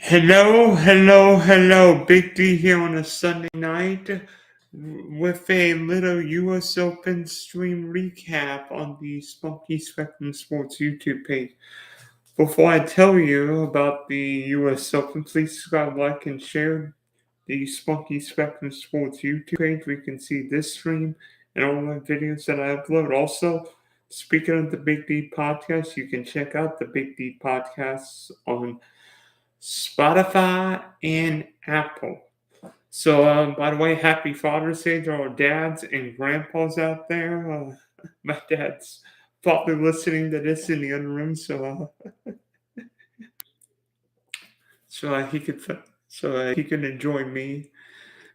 Hello, hello, hello. Big D here on a Sunday night with a little US Open stream recap on the Spunky Spectrum Sports YouTube page. Before I tell you about the US Open, please subscribe, like, and share the Spunky Spectrum Sports YouTube page. We can see this stream and all my videos that I upload. Also, speaking of the Big D podcast, you can check out the Big D podcasts on Spotify and Apple. So, by the way, happy Father's Day to our dads and grandpas out there. My dad's probably listening to this in the other room, so he can enjoy me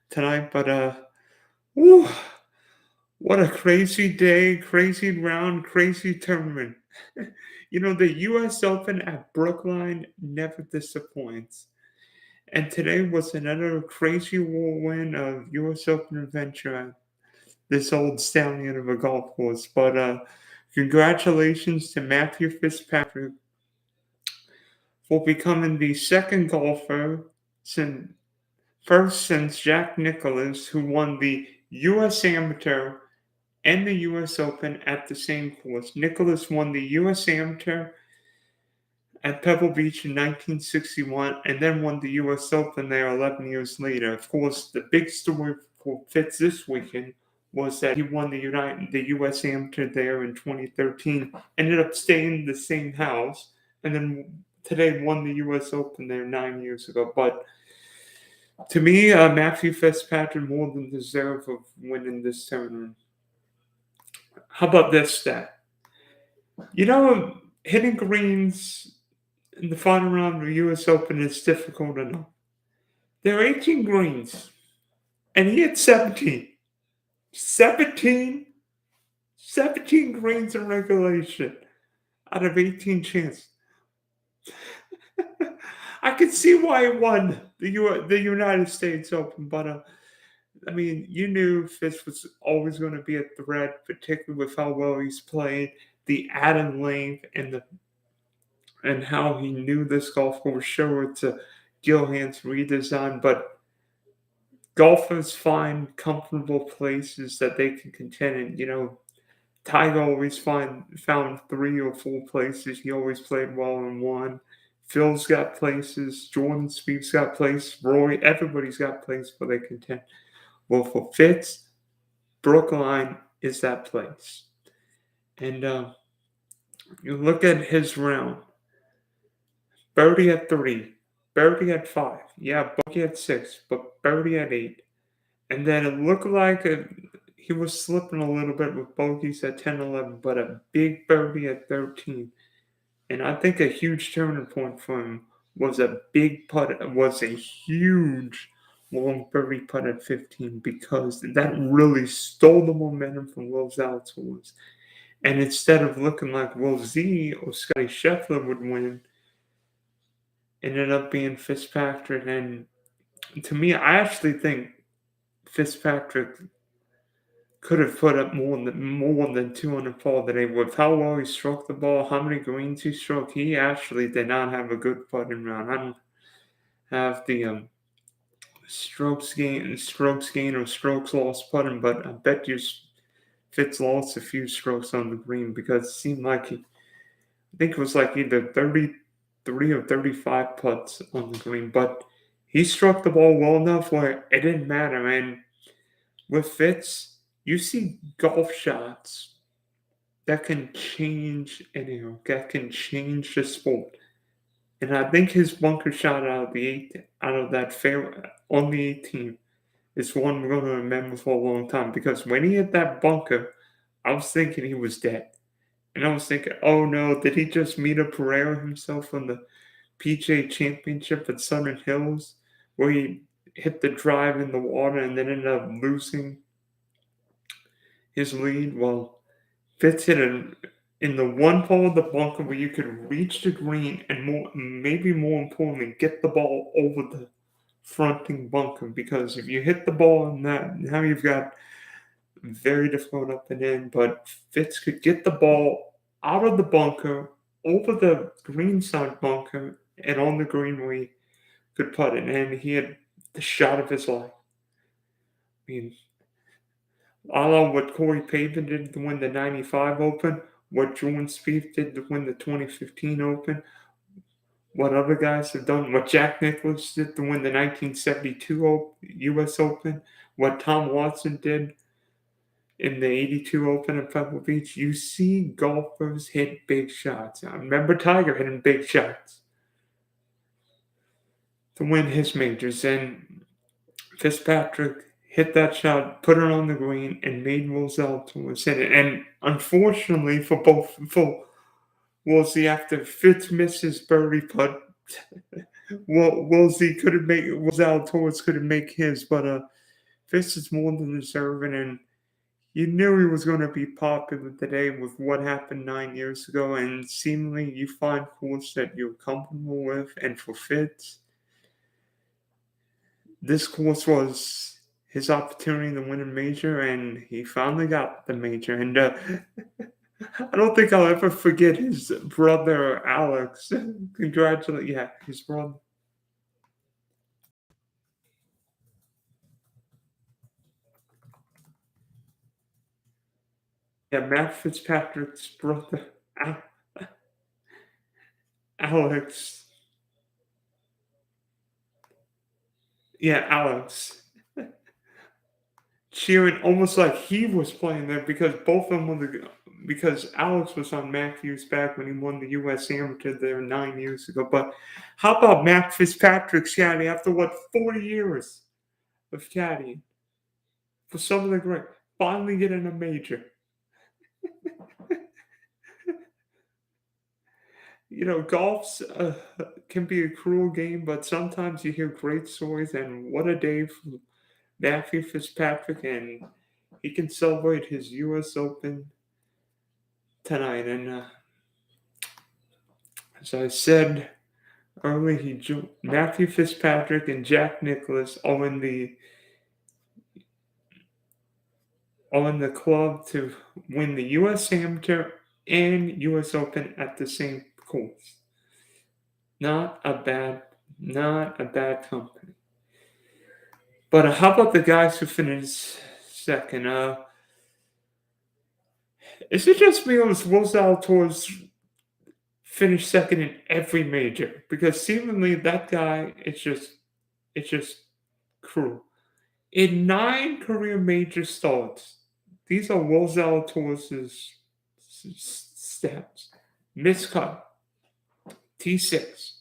tonight. But whew, what a crazy day, crazy round, crazy tournament. The U.S. Open at Brookline never disappoints. And today was another crazy whirlwind of U.S. Open adventure at this old stallion of a golf course. But congratulations to Matthew Fitzpatrick for becoming the second golfer since Jack Nicklaus, who won the U.S. Amateur and the U.S. Open at the same course. Nicklaus won the U.S. Amateur at Pebble Beach in 1961 and then won the U.S. Open there 11 years later. Of course, the big story for Fitz this weekend was that he won the U.S. Amateur there in 2013, ended up staying in the same house, and then today won the U.S. Open there 9 years ago. But to me, Matthew Fitzpatrick more than deserved of winning this tournament. How about this stat? Hitting greens in the final round of the U.S. Open is difficult enough. There are 18 greens, and he hit 17. 17 greens in regulation out of 18 chances. I can see why he won the United States Open, but you knew Fitz was always going to be a threat, particularly with how well he's played, the added length, and how he knew this golf course. Show it to Gilhan's redesign, but golfers find comfortable places that they can contend in. Tiger always found 3 or 4 places. He always played well in one. Phil's got places. Jordan Spieth's got places. Roy, everybody's got places where they contend. Well, for Fitz, Brookline is that place. And you look at his round. Birdie at 3. Birdie at 5. Yeah, bogey at 6, but birdie at 8. And then it looked like he was slipping a little bit with bogeys at 10, 11, but a big birdie at 13. And I think a huge turning point for him was a huge long birdie putt at 15, because that really stole the momentum from Will Zalatoris. And instead of looking like Will Z or Scotty Scheffler would win, ended up being Fitzpatrick. And to me, I actually think Fitzpatrick could have put up more than 200 fall today. With how well he struck the ball, how many greens he struck, he actually did not have a good putting round. I don't have the strokes gain or strokes lost putting, but I bet you Fitz lost a few strokes on the green, because it seemed like I think it was like either 33 or 35 putts on the green, but he struck the ball well enough where it didn't matter. And with Fitz, you see golf shots that can change that can change the sport. And I think his bunker shot out of that fair on the 18th is one we're going to remember for a long time, because when he hit that bunker, I was thinking he was dead. And I was thinking, oh no, did he just meet a Pereira himself on the PGA Championship at Southern Hills, where he hit the drive in the water and then ended up losing his lead? Well, Fitz hit it in the one hole of the bunker where you could reach the green and maybe more importantly, get the ball over the fronting bunker. Because if you hit the ball in that, now you've got very difficult up and in. But Fitz could get the ball out of the bunker, over the green side bunker, and on the greenway could putt it, and he had the shot of his life. I mean, a la what Corey Pavin did to win the 95 Open, what Jordan Spieth did to win the 2015 Open, what other guys have done, what Jack Nicklaus did to win the 1972 U.S. Open, what Tom Watson did in the 82 Open at Pebble Beach. You see golfers hit big shots. I remember Tiger hitting big shots to win his majors, and Fitzpatrick hit that shot, put it on the green, and made Will Zalatoris hit it. And unfortunately for Woolsey, after Fitz missed his birdie putt, Woolsey couldn't make Zalatoris couldn't make his, but Fitz is more than deserving, and you knew he was going to be popular today with what happened 9 years ago, and seemingly you find course that you're comfortable with, and for Fitz, this course was his opportunity to win a major, and he finally got the major. And I don't think I'll ever forget his brother, Alex. Congratulate, yeah, his brother. Yeah, Matt Fitzpatrick's brother, Alex. Yeah, Alex. Cheering almost like he was playing there because both of them because Alex was on Matthew's back when he won the U.S. Amateur there 9 years ago. But how about Matt Fitzpatrick's caddy after 40 years of caddying for some of the great, finally getting a major? Golf's can be a cruel game, but sometimes you hear great stories, and what a day for Matthew Fitzpatrick, and he can celebrate his U.S. Open tonight. And as I said earlier, Matthew Fitzpatrick and Jack Nicklaus are in the club to win the U.S. Amateur and U.S. Open at the same course. Not a bad company. But how about the guys who finished second? Is it just me or was Will Zalatoris finish second in every major? Because seemingly that guy, it's just cruel. In 9 career major starts, these are Will Zalatoris' stats. Miscut, T6,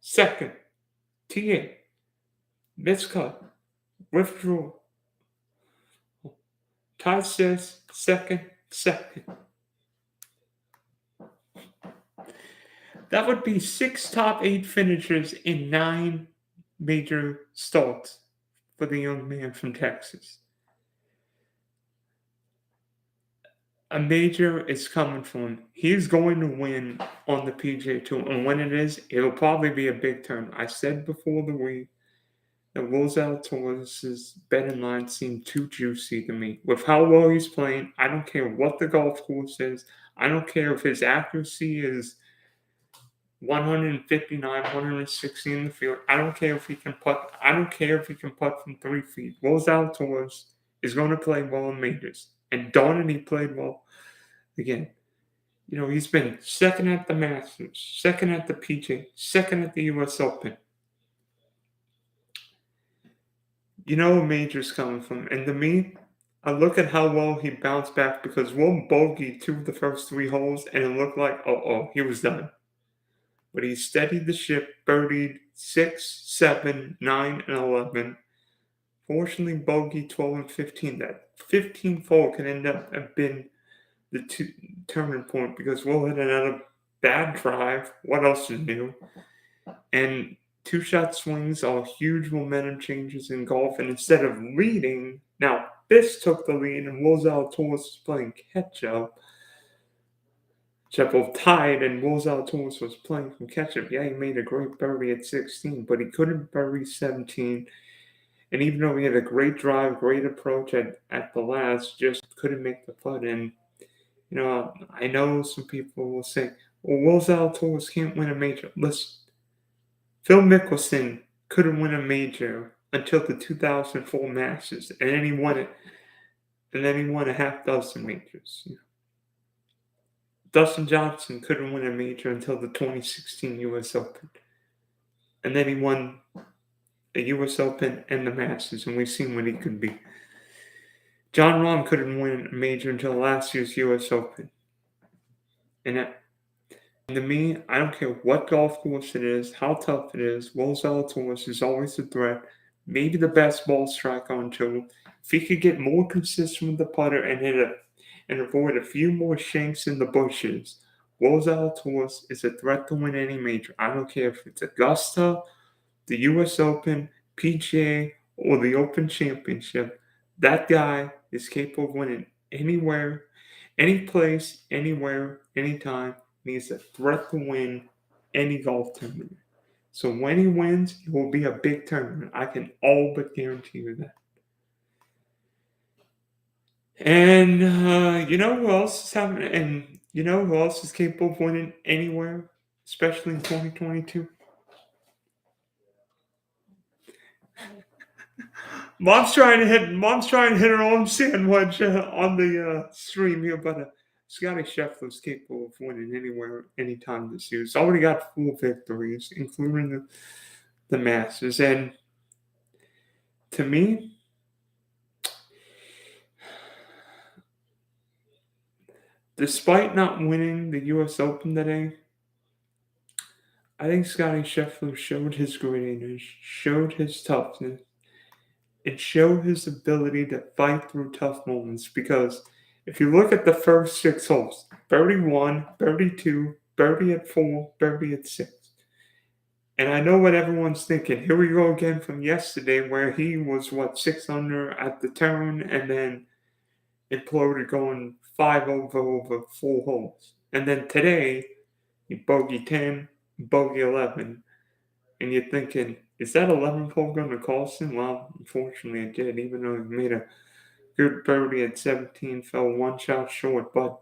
second, T8, miscut, withdrawal, tie says second. That would be 6 top 8 finishers in 9 major starts for the young man from Texas. A major is coming for him. He's going to win on the PGA Tour, and when it is, it'll probably be a big turn. I said before the week that Will Zalatoris' betting line seemed too juicy to me. With how well he's playing, I don't care what the golf course is. I don't care if his accuracy is 159, 160 in the field. I don't care if he can putt. I don't care if he can putt from 3 feet. Will Zalatoris is going to play well in majors. And darn it, he played well again. He's been second at the Masters, second at the PGA, second at the U.S. Open. A major's coming from him. And to me, I look at how well he bounced back because Will bogeyed 2 of the first 3 holes, and it looked like, he was done. But he steadied the ship, birdied 6, 7, 9, and 11. Fortunately, bogey 12 and 15. That 15th hole can end up have been the turning point because Will had another bad drive. What else is new? And 2-shot swings are huge momentum changes in golf. And instead of leading, now this took the lead, and Will Zalatoris was playing catch-up. Both tied, and Will Zalatoris was playing from catch-up. Yeah, he made a great birdie at 16, but he couldn't birdie 17. And even though he had a great drive, great approach at the last, just couldn't make the putt. And, I know some people will say, well, Will Zalatoris can't win a major. Listen, Phil Mickelson couldn't win a major until the 2004 Masters, and then he won it, and then he won a half dozen majors. Dustin Johnson couldn't win a major until the 2016 U.S. Open, and then he won the U.S. Open and the Masters, and we've seen what he could be. Jon Rahm couldn't win a major until last year's U.S. Open, and to me, I don't care what golf course it is, how tough it is. Will Zalatoris is always a threat. Maybe the best ball strike on tour. If he could get more consistent with the putter and avoid a few more shanks in the bushes, Will Zalatoris is a threat to win any major. I don't care if it's Augusta, the U.S. Open, PGA, or the Open Championship. That guy is capable of winning anywhere, any place, anywhere, anytime. He's a threat to win any golf tournament. So when he wins, it will be a big tournament. I can all but guarantee you that. And you know who else is having? And you know who else is capable of winning anywhere, especially in 2022? Mom's trying to hit her own sandwich on the stream here, but Scotty Scheffler's capable of winning anywhere, anytime this year. He's already got 4 victories, including the Masters. And to me, despite not winning the U.S. Open today, I think Scotty Scheffler showed his grittiness, showed his toughness, and showed his ability to fight through tough moments. Because if you look at the first 6 holes, birdie 1, birdie 2, birdie at 4, birdie at 6. And I know what everyone's thinking. Here we go again from yesterday where he was, 6 under at the turn and then imploded going 5 over 4 holes. And then today, he bogey 10, bogey 11. And you're thinking, is that 11th hole going to cost him? Well, unfortunately it did, even though he made a good birdie at 17, fell 1 shot short. But,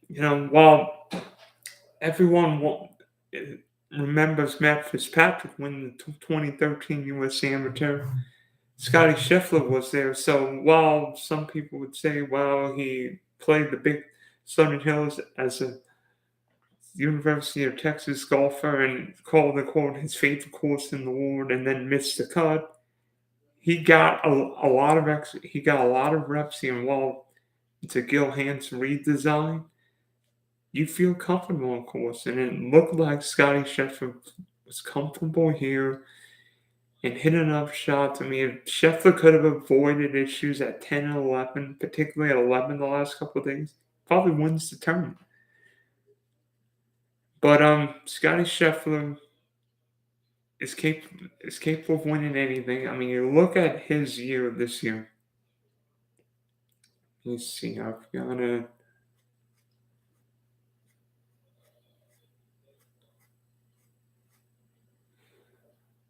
while everyone remembers Matt Fitzpatrick winning the 2013 U.S. Amateur, Scotty Scheffler was there. So while some people would say, well, he played the big Southern Hills as a University of Texas golfer and called the quote his favorite course in the world and then missed the cut, he got a lot of reps here. And while it's a Gil Hansen redesign, you feel comfortable on course. And it looked like Scotty Scheffler was comfortable here and hit enough shots. I mean, if Scheffler could have avoided issues at 10 and 11, particularly at 11 the last couple of days, probably wins the tournament. But Scotty Scheffler is capable of winning anything. I mean, you look at his year this year. Let's see, I've got it.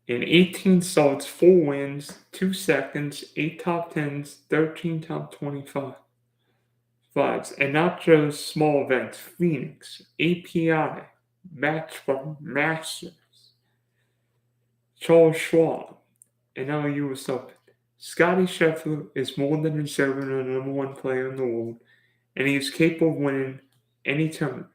In 18 starts, 4 wins, 2 seconds, 8 top 10s, 13 top 25s. And not just small events, Phoenix, API, Matchball, Masters, Charles Schwab, and now U.S. Open. Scotty Scheffler is more than deserving of the number 1 player in the world, and he is capable of winning any tournament.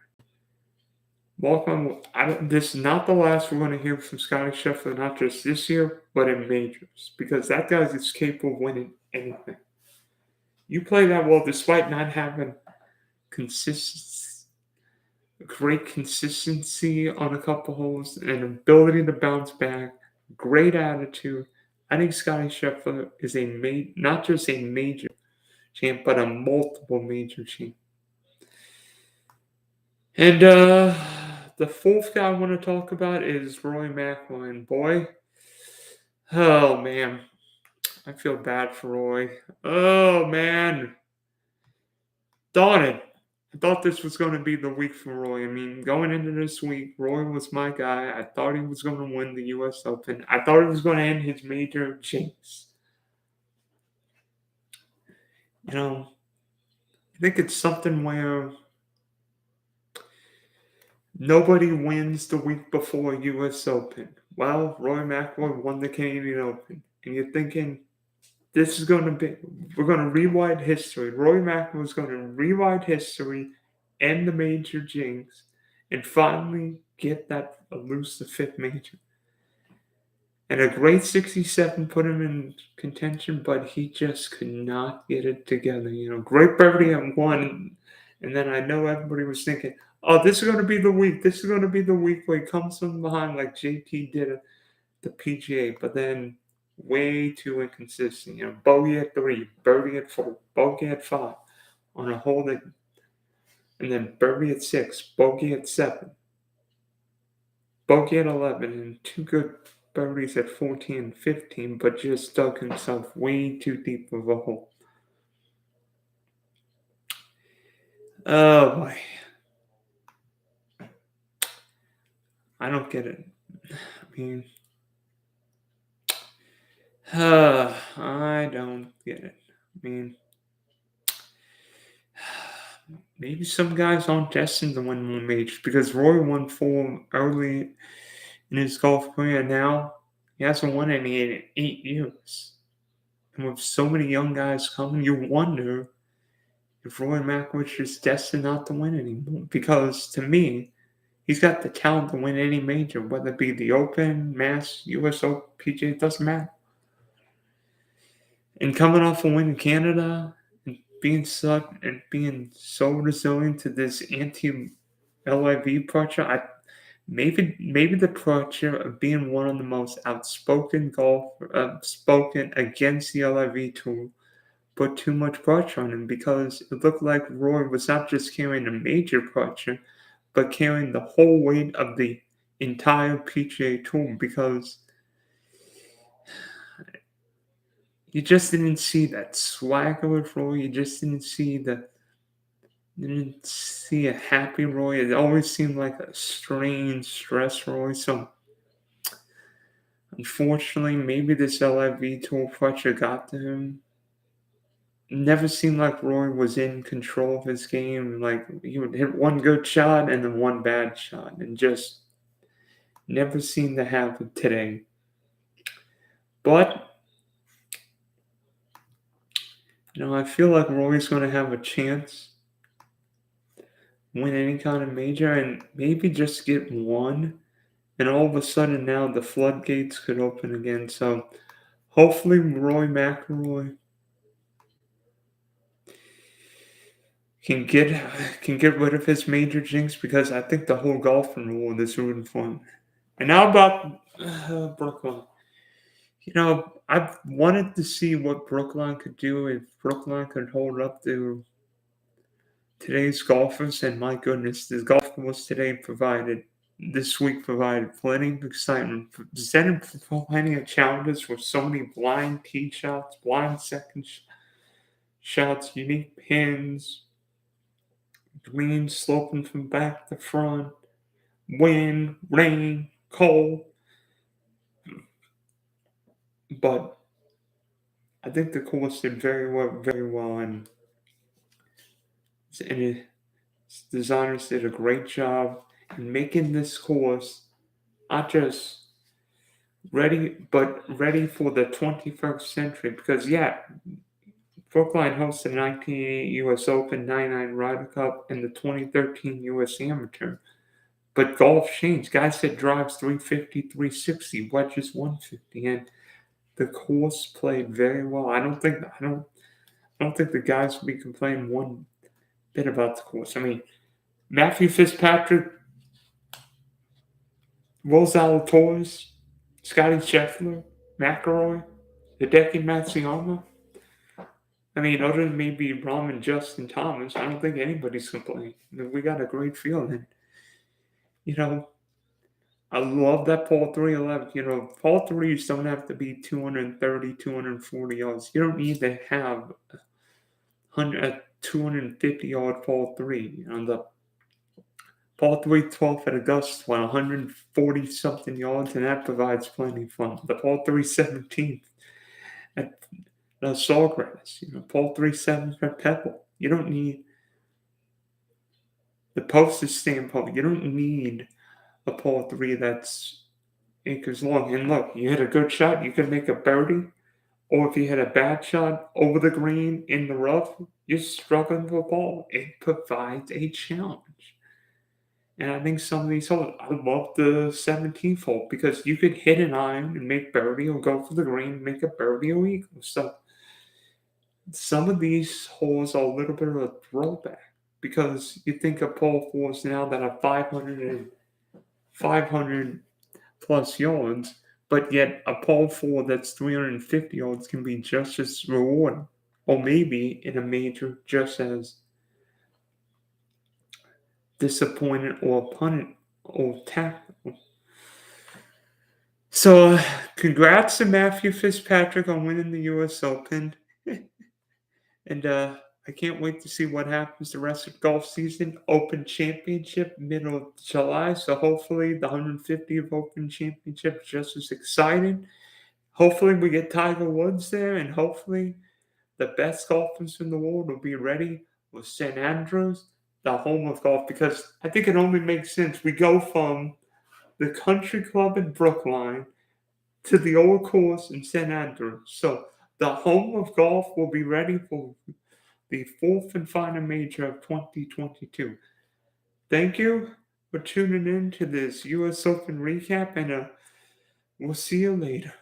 This is not the last we're going to hear from Scotty Scheffler, not just this year, but in majors, because that guy is capable of winning anything. You play that well despite not having great consistency on a couple holes, and ability to bounce back, great attitude. I think Scotty Scheffler is not just a major champ, but a multiple major champ. And the fourth guy I want to talk about is Rory McIlroy. Boy, oh man, I feel bad for Rory. Oh man, darn it. I thought this was going to be the week for Roy. I mean, going into this week, Roy was my guy. I thought he was going to win the U.S. Open. I thought he was going to end his major jinx. I think it's something where Nobody wins the week before U.S. Open. Well, Roy McIlroy won the Canadian Open. And you're thinking, this is going to be, we're going to rewrite history. Roy McIlroy is going to rewrite history, end the major jinx, and finally get that elusive fifth major. And a great 67 put him in contention, but he just could not get it together. Great birdie at one. And then I know everybody was thinking, oh, this is going to be the week. This is going to be the week where he comes from behind like JT did at the PGA. But then way too inconsistent. Bogey at 3, birdie at 4, bogey at 5 on a hole that, and then birdie at 6, bogey at 7, bogey at 11, and 2 good birdies at 14 and 15, but just dug himself way too deep of a hole. Oh boy. I don't get it. I mean, I don't get it. I mean, maybe some guys aren't destined to win more majors because Roy won 4 early in his golf career. Now he hasn't won any in 8 years. And with so many young guys coming, you wonder if Roy McIlroy is destined not to win anymore. Because to me, he's got the talent to win any major, whether it be the Open, Mass, US Open, PGA, it doesn't matter. And coming off a win in Canada and being so resilient to this anti-LIV pressure, maybe the pressure of being one of the most outspoken spoken against the LIV tool put too much pressure on him because it looked like Roy was not just carrying a major pressure, but carrying the whole weight of the entire PGA Tour because you just didn't see that swagger with Roy. You just didn't see a happy Roy. It always seemed like a strained, stressed Roy. So, unfortunately, maybe this LIV Tour pressure got to him. Never seemed like Roy was in control of his game. Like, he would hit one good shot and then one bad shot. And just never seemed to have it today. But, I feel like Roy's going to have a chance win any kind of major and maybe just get one. And all of a sudden now the floodgates could open again. So hopefully Roy McIlroy can get rid of his major jinx because I think the whole golfing world is rooting for him. And now about Brookline. I've wanted to see what Brookline could do if Brookline could hold up to today's golfers. And my goodness, the golf course this week provided plenty of excitement, presented plenty of challenges with so many blind tee shots, blind second shots, unique pins, greens sloping from back to front, wind, rain, cold. But I think the course did very well, and its designers did a great job in making this course not just ready for the 21st century. Because Brookline hosted the 1988 U.S. Open, 99 Ryder Cup, and the 2013 U.S. Amateur. But golf changed. Guys hit drives 350, 360, wedges 150, and the course played very well. I don't think the guys will be complaining one bit about the course. I mean, Matthew Fitzpatrick, Will Zalatoris, Scotty Scheffler, McIlroy, Hideki Matsuyama. I mean, other than maybe Rahm and Justin Thomas, I don't think anybody's complaining. We got a great field, and I love that par 3 11. Par 3s don't have to be 230, 240 yards. You don't need to have a 250-yard par 3. The par 3 12th at Augusta, 140-something yards, and that provides plenty of fun. The par 3 17th at Sawgrass, par 3 7th at Pebble. You don't need The post is staying put. You don't need a par 3 that's acres long. And look, you hit a good shot, you can make a birdie. Or if you hit a bad shot over the green in the rough, you're struggling for a ball. It provides a challenge. And I think some of these holes, I love the 17th hole because you could hit an iron and make birdie or go for the green and make a birdie or eagle. So some of these holes are a little bit of a throwback because you think of par 4s now that are 500 plus yards, but yet a par 4 that's 350 yards can be just as rewarding, or maybe in a major just as disappointing or punted or tactical. So, congrats to Matthew Fitzpatrick on winning the U.S. Open. And I can't wait to see what happens the rest of golf season. Open Championship, middle of July. So hopefully the 150th Open Championship is just as exciting. Hopefully we get Tiger Woods there, and hopefully the best golfers in the world will be ready with St. Andrews, the home of golf, because I think it only makes sense. We go from the country club in Brookline to the old course in St. Andrews. So the home of golf will be ready for the fourth and final major of 2022. Thank you for tuning in to this U.S. Open recap, and we'll see you later.